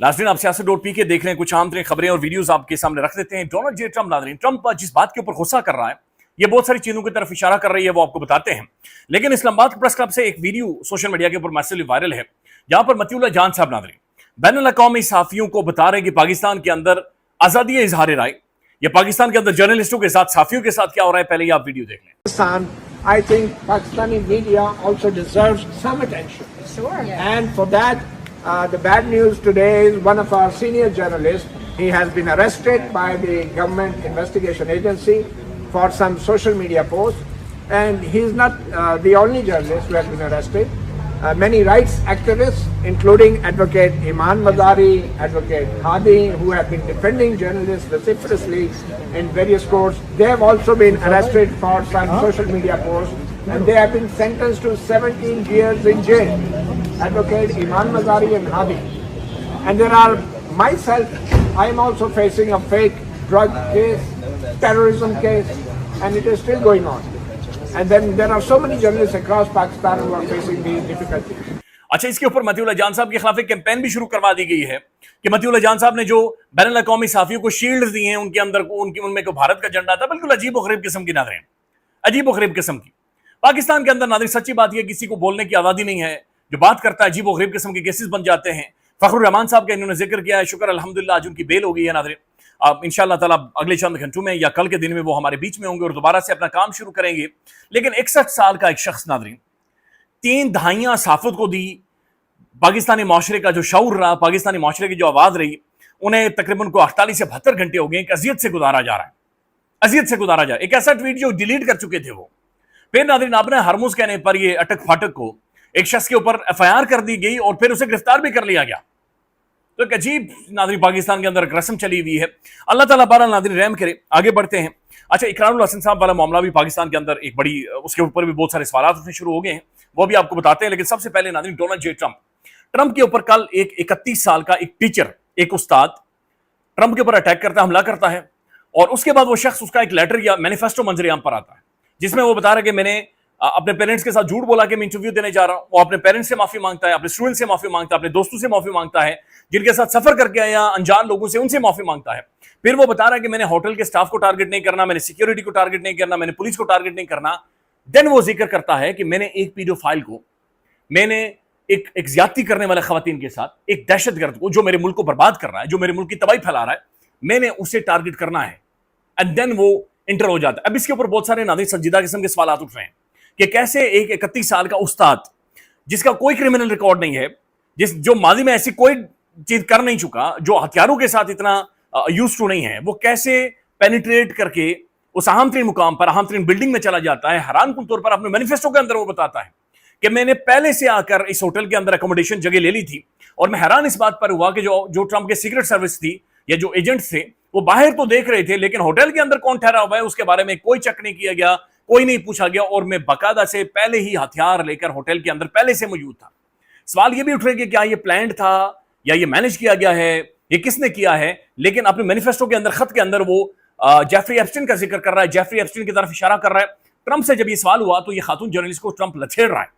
नाज़रीन, आप सियासत.पी के देख रहे हैं। कुछ आम तरीन खबरें और वीडियोस आपके सामने रख देते हैं। डोनाल्ड जे ट्रंप, नाज़रीन, ट्रंप जिस बात के ऊपर गुस्सा कर रहा है, ये बहुत सारी चीजों की तरफ इशारा कर रही है, वो आपको बताते हैं। लेकिन इस्लामाबाद प्रेस क्लब से एक वीडियो सोशल मीडिया के ऊपर मैसिवली वायरल है, जहां पर मतीउल्लाह जान साहब, नाज़रीन, बैनुल अक़वामी सहाफ़ियों को बता रहे हैं कि पाकिस्तान के अंदर आज़ादी इज़हार राय, या पाकिस्तान के अंदर जर्नलिस्टों के साथ, सहाफ़ियों के साथ क्या हो रहा है। पहले ही आप वीडियो देख लें। I think Pakistani media also deserves some attention. Sure. Yeah. And for that, the bad news today is one of our senior journalists, he has been arrested by the government investigation agency for some social media posts. And he's not the only journalist who has been arrested. Many rights activists, including Advocate Iman Mazari, Advocate Hadi, who have been defending journalists vociferously in various courts, they have also been arrested for some social media posts, and they have been sentenced to 17 years in jail. Advocate Iman Mazari and Hadi. And there are, myself, I am also facing a fake drug case, terrorism case, and it is still going on. And then there are so many journalists across Pakistan who are facing these difficulties. अच्छा, इसके ऊपर मतीउल्लाह जान साहब के खिलाफ एक campaign भी शुरू करवा दी गई है कि मतीउल्लाह जान साहब ने जो बैनुल अक़वामी सहाफ़ियों को शील्ड दी हैं, उनके अंदर उनमें को भारत का झंडा था। बिल्कुल अजीब और गरीब किस्म की, नाज़रीन, अजीब और गरीब किस्म की। पाकिस्तान के अंदर, नाज़रीन, सच्ची बात यह, किसी को बोलने की आज़ादी नहीं है। जो बात करता है, अजीब और गरीब किस्म के केसेस बन जाते हैं। फ़खरुर रहमान साहब का इन्होंने जिक्र किया है, शुक्र अल्हम्दुलिल्लाह आज उनकी बेल हो गई है। नाज़रीन, अब इंशाअल्लाह ताला अगले चंद घंटों में या कल के दिन में वो हमारे बीच में होंगे और दोबारा से अपना काम शुरू करेंगे। लेकिन 61 साल का एक शख्स, नाज़रीन, 3 दहाइयां सहाफ़त को दी। पाकिस्तानी माशरे का जो शऊर रहा, पाकिस्तानी माशरे की जो आवाज रही, उन्हें तकरीबन को 48 से 72 घंटे हो गए एक अजियत से गुजारा जा रहा है, अजियत से गुजारा जा रहा है। एक ऐसा ट्वीट जो डिलीट कर चुके थे वो। फिर नाज़रीन, आपने हरमुज कहने पर ये अटक फाटक को एक शख्स के ऊपर FIR कर दी गई और फिर उसे गिरफ्तार भी कर लिया गया। तो एक अजीब, नाज़रीन, पाकिस्तान के अंदर एक रस्म चली हुई है। अल्लाह ताला बहरहाल, नाज़रीन, रहम करे। आगे बढ़ते हैं। अच्छा, इकरारुल हसन साहब वाला मामला भी पाकिस्तान के अंदर एक बड़ी, उसके ऊपर भी बहुत सारे सवाल उठने शुरू हो गए हैं, वो भी आपको बताते हैं। लेकिन सबसे पहले, नाज़रीन, डोनाल्ड जे ट्रंप के ऊपर कल एक 31 साल का एक टीचर, एक उस्ताद ट्रंप के ऊपर अटैक करता है, हमला करता है। और उसके बाद वो शख्स, उसका एक लेटर या मैनिफेस्टो मंजर-ए-आम पर आता है, जिसमें वो बता रहा है कि मैंने अपने पेरेंट्स के साथ झूठ बोला कि मैं इंटरव्यू देने जा रहा हूं। वो अपने पेरेंट्स से माफी मांगता है, अपने स्टूडेंट से माफी मांगता है, अपने दोस्तों से माफी मांगता है, जिनके साथ सफर करके आया, अनजान लोगों से, उनसे माफी मांगता है। फिर वो बता रहा है कि मैंने होटल के स्टाफ को टारगेट नहीं करना, मैंने सिक्योरिटी को टारगेट नहीं करना, मैंने पुलिस को टारगेट नहीं करना। देन वो जिक्र करता है कि मैंने एक पीडोफाइल को, मैंने एक ज्यादती करने वाले खवातीन के साथ, एक दहशतगर्द को, जो मेरे मुल्क को बर्बाद कर रहा है, जो मेरे मुल्क की तबाही फैला रहा है, मैंने उसे टारगेट करना है। एंड देन वो इंटर हो जाता है। अब इसके ऊपर बहुत सारे, नाज़रीन, संजीदा किस्म के सवाल उठ रहे हैं कि कैसे एक 31 साल का उस्ताद, जिसका कोई क्रिमिनल रिकॉर्ड नहीं है, जो माजी में ऐसी कोई चीज कर नहीं चुका, जो हथियारों के साथ इतना यूज टू नहीं है, वो कैसे पेनिट्रेट करके उस अहम तरीन मुकाम पर, अहम तरीन बिल्डिंग में चला जाता है। हैरानकुन तौर पर अपने मैनिफेस्टो के अंदर वो बताता है कि मैंने पहले से आकर इस होटल के अंदर अकोमोडेशन जगह ले ली थी। और मैं हैरान इस बात पर हुआ कि जो ट्रंप के सीक्रेट सर्विस थी या जो एजेंट्स थे, वो बाहर तो देख रहे थे, लेकिन होटल के अंदर कौन ठहरा हुआ है उसके बारे में कोई चेक नहीं किया गया, कोई नहीं पूछा गया। और मैं बाकायदा से पहले ही हथियार लेकर होटल के अंदर पहले से मौजूद था। सवाल यह भी उठ रहे कि क्या यह प्लान्ड था या यह मैनेज किया गया है, ये किसने किया है। लेकिन अपने मैनिफेस्टो के अंदर, खत के अंदर, वो जेफरी एप्स्टीन का जिक्र कर रहा है, जेफरी एप्स्टीन की तरफ इशारा कर रहा है। ट्रंप से जब यह सवाल हुआ तो यह खातून जर्नलिस्ट को ट्रंप लछेड़ रहा है,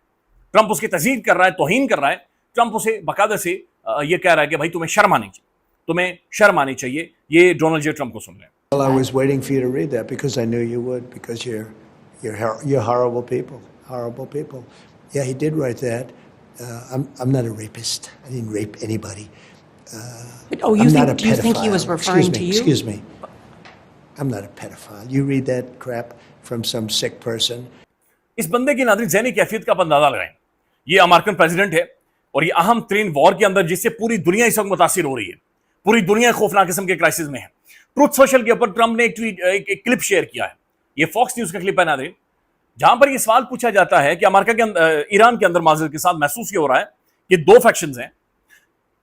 ट्रंप उसकी तज़हीक कर रहा है, तौहीन कर रहा है। ट्रंप उसे बाकायदा से यह कह रहा है कि भाई तुम्हें शर्म आनी चाहिए, तुम्हें शर्म आनी चाहिए। ये डोनाल्ड जे ट्रंप को सुन रहे हैं। Well, I was waiting for you to read that because I knew you would, because you're horrible people, horrible people. Yeah, he did write that. I'm not a rapist. I didn't rape anybody. Do you think he was referring to you? Excuse me. I'm not a pedophile. You read that crap from some sick person. इस बंदे की, नाज़रीन, ज़हनी कैफियत का आप अंदाजा लगाएं। ये अमेरिकन प्रेसिडेंट है और ये अहम तरीन वॉर के अंदर, जिससे पूरी दुनिया इस वक्त मुतासिर हो रही है, पूरी दुनिया खौफनाक किस्म के क्राइसिस में है। ट्रुथ सोशल के ऊपर ट्रंप ने एक क्लिप शेयर किया है, ये फॉक्स न्यूज का क्लिप है, नाज़रीन, जहां पर यह सवाल पूछा जाता है कि अमेरिका के अंदर, ईरान के अंदर माजरत के साथ महसूस ये हो रहा है कि 2 फैक्शंस हैं।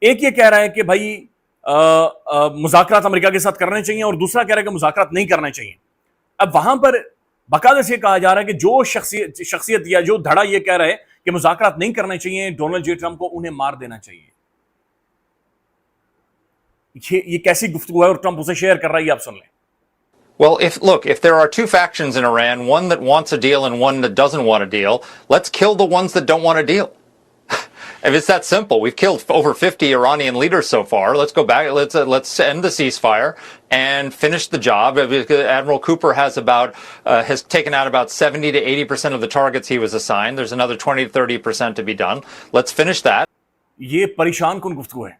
एक ये कह रहा है कि भाई मुज़ाकरात अमेरिका के साथ करने चाहिए और दूसरा कह रहा है कि मुज़ाकरात नहीं करने चाहिए। अब वहां पर बाकायदा से कहा जा रहा है कि जो शख्सियत या जो धड़ा ये कह रहा है कि मुज़ाकरात नहीं करने चाहिए, डोनाल्ड जे ट्रंप को उन्हें मार देना चाहिए। ये कैसी गुफ्तगू है और ट्रंप उसे शेयर कर रहा है, ये आप सुन लें। Well, if there are two factions in Iran, one that wants a deal and one that doesn't want a deal, let's kill the ones that don't want a deal. If it's that simple, we've killed over 50 Iranian leaders so far. Let's go back. Let's end the ceasefire and finish the job. Admiral Cooper has taken out about 70 to 80% of the targets he was assigned. There's another 20 to 30% to be done. Let's finish that. ये परेशान कुन गुफ्तगू है,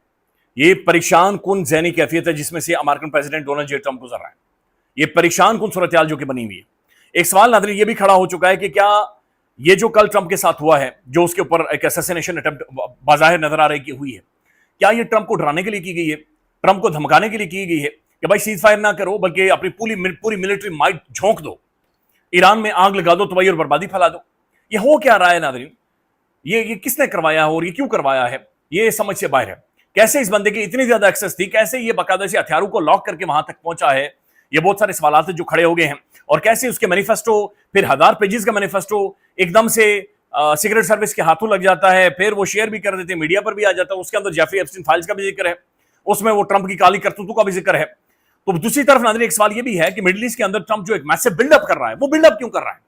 ये परेशान कुन ज़हनी कैफियत है जिसमें से American president Donald J Trump गुजर रहा है। ये परेशान कुन सूरत-ए-हाल जो कि बनी हुई है। एक सवाल नाज़रीन ये भी खड़ा हो चुका है कि क्या ये जो कल ट्रंप के साथ हुआ है, जो उसके ऊपर एक असैसिनेशन अटेम्प्ट बाज़ाहिर नजर आ रही कि हुई है, क्या ये ट्रंप को डराने के लिए की गई है, ट्रंप को धमकाने के लिए की गई है कि भाई सीज फायर ना करो बल्कि अपनी पूरी मिलिट्री माइट झोंक दो, ईरान में आग लगा दो, तबाही और बर्बादी फैला दो। ये हो क्या रहा है नाज़रीन? ये किसने करवाया है और ये क्यों करवाया है, ये समझ से बाहर है। कैसे इस बंदे की इतनी ज्यादा एक्सेस थी, कैसे ये बाकायदा से हथियारों को लॉक करके वहां तक पहुंचा है, ये बहुत सारे सवाल जो खड़े हो गए हैं। और कैसे उसके मैनिफेस्टो, फिर 1000 पेजेस का मैनिफेस्टो एकदम से सीक्रेट सर्विस के हाथों लग जाता है, फिर वो शेयर भी कर देते हैं, मीडिया पर भी आ जाता है। उसके अंदर जेफरी एप्स्टीन फाइल्स का भी जिक्र है, उसमें वो ट्रंप की काली करतूतों का भी जिक्र है। तो दूसरी तरफ नाज़रीन एक सवाल ये भी है कि मिडिल ईस्ट के अंदर ट्रंप जो एक मैसिव बिल्डअप कर रहा है, वो बिल्डअप क्यों कर रहा है?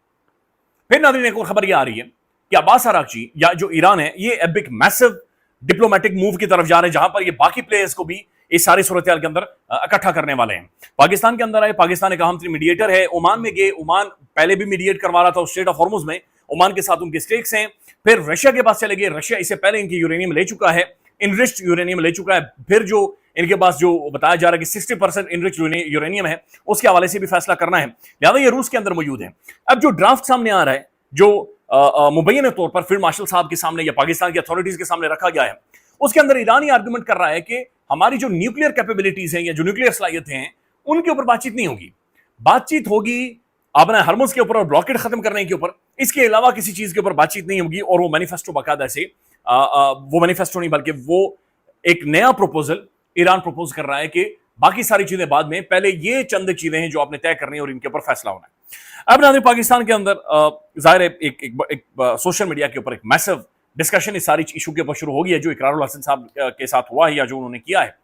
फिर नाज़रीन एक और खबर ये आ रही है कि अब्बास अरागची या जो ईरान है, ये अब एक मैसिव डिप्लोमेटिक मूव की तरफ जा रहे हैं, जहां पर ये बाकी प्लेयर्स को भी इस सारी सूरत-ए-हाल के अंदर इकट्ठा करने वाले हैं। पाकिस्तान के अंदर आए, पाकिस्तान एक अहम मीडिएटर है। ओमान में गए, ओमान पहले भी मीडिएट करवा रहा था उस स्ट्रेट ऑफ हॉर्मुज में, ओमान के साथ उनके स्टेक्स हैं। फिर रशिया के पास चले गए, रशिया इससे पहले इनकी यूरेनियम ले चुका है, इनरिच्ड यूरेनियम ले चुका है। फिर जो इनके पास जो बताया जा रहा है कि 60% इनरिच्ड यूरेनियम है, उसके हवाले से भी फैसला करना है, लिहाजा ये रूस के अंदर मौजूद है। अब जो ड्राफ्ट सामने आ रहा है, जो मुबैयन तौर पर फील्ड मार्शल साहब के सामने या पाकिस्तान की अथॉरिटीज के सामने रखा गया है, उसके अंदर ईरान ही आर्गुमेंट कर रहा है कि हमारी जो न्यूक्लियर कैपेबिलिटीज हैं या जो न्यूक्लियर सलाहियतें हैं, उनके ऊपर बातचीत नहीं होगी। बातचीत होगी अपना हरमुज के ऊपर और ब्लॉकेड खत्म करने के ऊपर, इसके अलावा किसी चीज के ऊपर बातचीत नहीं होगी। और वो मैनिफेस्टो बाकायदा से वो मैनिफेस्टो नहीं बल्कि वो एक नया प्रपोजल ईरान प्रपोज कर रहा है कि बाकी सारी चीजें बाद में, पहले ये चंद चीजें हैं जो आपने तय करनी है और इनके ऊपर फैसला होना है। अब नाज़रीन पाकिस्तान के अंदर जाहिर है एक सोशल मीडिया के ऊपर एक मैसिव डिस्कशन इस सारी इशू के ऊपर शुरू हो गई है, जो इकरारुल हसन साहब के साथ हुआ है या जो उन्होंने किया है।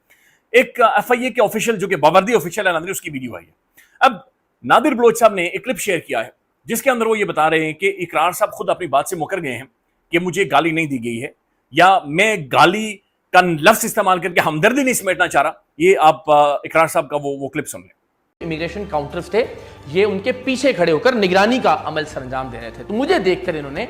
एक एफआईए के ऑफिशियल जो कि बावर्दी ऑफिशियल है नादिर, उसकी वीडियो आई है। अब नादिर बलोच साहब ने एक क्लिप शेयर किया है जिसके अंदर वो ये बता रहे हैं कि इकरार साहब खुद अपनी बात से मुकर गए हैं कि मुझे गाली नहीं दी गई है या मैं गाली का लफ्ज इस्तेमाल करके हमदर्दी नहीं समेटना चाह रहा। ये आप इकरार साहब का वो क्लिप सुन लें। इमिग्रेशन काउंटर्स थे, ये उनके पीछे खड़े होकर निगरानी का अमल सरंजाम दे रहे थे। तो मुझे देखकर इन्होंने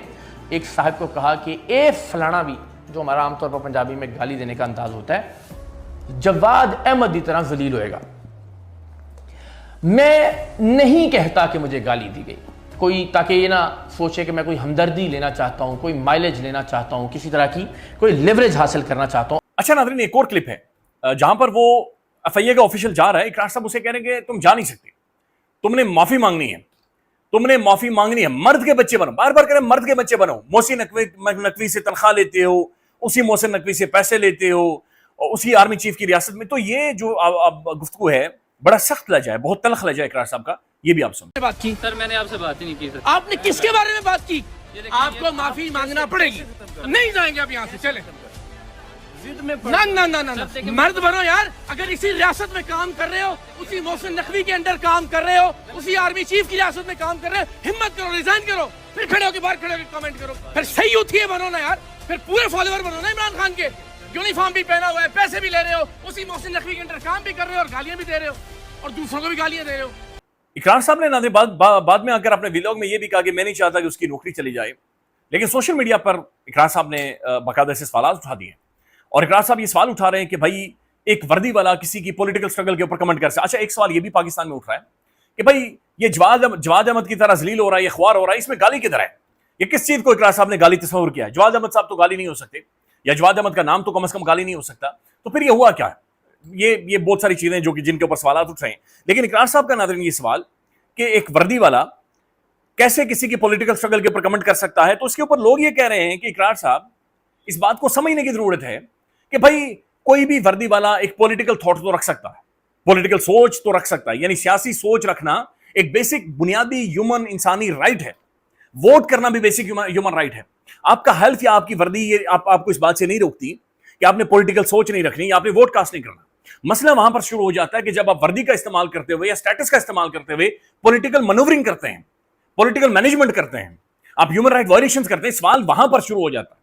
एक साहब को कहा कि ए फलाना भी, जो हमारा आमतौर पर पंजाबी में गाली देने का अंदाज होता है, जवाद अहमद की तरह जलील होएगा। मैं नहीं कहता कि मुझे गाली दी गई कोई, ताकि ये ना सोचे कि मैं कोई हमदर्दी लेना चाहता हूं, कोई माइलेज लेना चाहता हूं, किसी तरह की कोई लिवरेज हासिल करना चाहता हूं। अच्छा नाज़रीन, एक और क्लिप है जहां पर वो एफआईए का ऑफिशियल जा रहा है, इकरार साहब उसे कह रहे हैं कि तुम जा नहीं सकते, तुमने माफी मांगनी है, तुमने माफी मांगनी है, मर्द के बच्चे बनो। बार बार कह रहे मर्द के बच्चे बनो। मोहसिन नकवी से तनख्वाह लेते हो, उसी मोहसिन नकवी से पैसे लेते हो, उसी आर्मी चीफ की रियासत में। तो ये जो गुफ्तगू है बड़ा सख्त लहजा है, बहुत तल्ख लहजा है इकरार साहब का। ये भी आप सुनो। बात की सर, मैंने आपसे बात ही नहीं की सर। आपने किसके बारे में बात की? आपको माफी मांगना पड़ेगी। नहीं जाएंगे आप यहाँ से, चले। ना ना ना ना, मर्द बनो यार। अगर इसी रियासत में काम कर रहे हो, उसी मोहसिन नकवी के अंडर काम कर रहे हो, उसी आर्मी चीफ की रियासत में काम कर रहे हो, हिम्मत करो, रिजाइन करो, फिर खड़े होकर बाहर खड़े होकर कमेंट करो, फिर सही यूथिए बनो ना यार, फिर पूरे फॉलोअर बनो ना इमरान खान के। यूनिफॉर्म भी पहना हुआ है, पैसे भी ले रहे हो, उसी मोहसिन नकवी के अंडर काम भी कर रहे हो और गालियां भी दे रहे हो और दूसरों को भी गालियां दे रहे हो। इकरार साहब ने ना बाद में आकर अपने व्लॉग में ये भी कहा कि मैं नहीं चाहता कि उसकी नौकरी चली जाए, लेकिन सोशल मीडिया पर इकरार साहब ने बाकायदा से सवाल उठा दिए और इकरार साहब ये सवाल उठा रहे हैं कि भाई एक वर्दी वाला किसी की पॉलिटिकल स्ट्रगल के ऊपर कमेंट कर सकता। अच्छा, एक सवाल ये भी पाकिस्तान में उठ रहा है कि भाई ये जवाद अहमद की तरह जलील हो रहा है, ये ख्वार हो रहा है, इसमें गाली किधर है? ये किस चीज को इकरार साहब ने गाली तस्वुर किया है? जवाद अहमद साहब तो गाली नहीं हो सकते, या जवाद अहमद का नाम तो कम से कम गाली नहीं हो सकता। तो फिर ये हुआ क्या है? ये बहुत सारी चीजें जो कि जिनके ऊपर सवाल उठ रहे हैं। लेकिन इकरार साहब का नाज़रीन ये सवाल कि एक वर्दी वाला कैसे किसी की पॉलिटिकल स्ट्रगल के ऊपर कमेंट कर सकता है, तो उसके ऊपर लोग ये कह रहे हैं कि इकरार साहब इस बात को समझने की जरूरत है कि भाई कोई भी वर्दी वाला एक पॉलिटिकल थॉट तो रख सकता है, पॉलिटिकल सोच तो रख सकता है, यानी सियासी सोच रखना एक बेसिक बुनियादी ह्यूमन इंसानी राइट है। वोट करना भी बेसिक ह्यूमन राइट है। आपका हेल्थ या आपकी वर्दी ये आपको इस बात से नहीं रोकती कि आपने पॉलिटिकल सोच नहीं रखनी या आपने वोट कास्ट नहीं करना। मसला वहां पर शुरू हो जाता है कि जब आप वर्दी का इस्तेमाल करते हुए या स्टेटस का इस्तेमाल करते हुए पॉलिटिकल मनूवरिंग करते हैं, पॉलिटिकल मैनेजमेंट करते हैं, आप ह्यूमन राइट वायलेशंस करते हैं, सवाल वहां पर शुरू हो जाता है।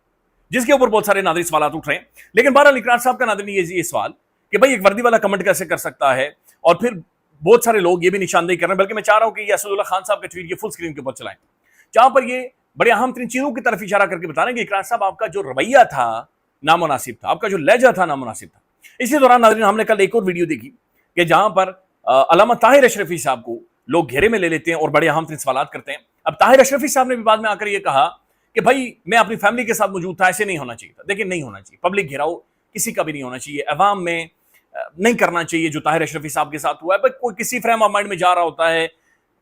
जिसके ऊपर बहुत सारे नादरी सवाल उठ रहे हैं। लेकिन बहरहाल इकरार साहब का नादरी ये सवाल कि भाई एक वर्दी वाला कमेंट कैसे कर सकता है, और फिर बहुत सारे लोग ये भी निशानदेही कर रहे हैं, बल्कि मैं चाह रहा हूं कि ये असदुल्ला खान साहब का ट्वीट ये फुल स्क्रीन के ऊपर चलाएं, जहां पर ये बड़े अहम तरीन चीजों की तरफ इशारा करके बता रहे हैं कि इकरार साहब आपका जो रवैया था नामुनासिब था, आपका जो लहजा था नामुनासिब था। इसी दौरान नाज़रीन हमने कल एक और वीडियो देखी कि जहां पर अल्लामा ताहिर अशरफी साहब को लोग घेरे में ले लेते हैं और बड़े अहम तरीन सवाल करते हैं। अब ताहिर अशरफी साहब ने भी बाद में आकर यह कहा कि भाई मैं अपनी फैमिली के साथ मौजूद था, ऐसे नहीं होना चाहिए था। देखिए नहीं होना चाहिए, पब्लिक घेराव किसी का भी नहीं होना चाहिए, अवाम में नहीं करना चाहिए जो ताहिर अशरफी साहब के साथ हुआ है। भाई कोई किसी फ्रेम ऑफ माइंड में जा रहा होता है,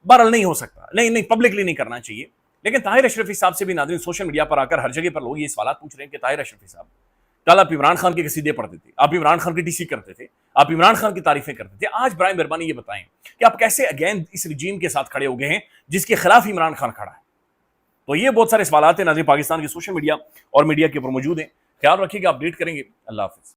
बहरहाल नहीं हो सकता, नहीं पब्लिकली नहीं करना चाहिए। लेकिन ताहिर अशरफी साहब से भी नाज़रीन सोशल मीडिया पर आकर हर जगह पर लोग ये सवाल पूछ रहे हैं कि ताहिर अशरफी साहब कल आप इमरान खान के कसीदे पढ़ते थे, आप इमरान खान की टीसी करते थे, आप इमरान खान की तारीफें करते थे, आज बराए मेहरबानी ये बताएं कि आप कैसे अगेन इस रिजीम के साथ खड़े हो गए हैं जिसके खिलाफ इमरान खान खड़ा है। तो ये बहुत सारे सवाल हैं नाज़रीन पाकिस्तान के सोशल मीडिया और मीडिया के ऊपर मौजूद हैं। ख्याल रखिएगा, अपडेट करेंगे। अल्लाह हाफिज़।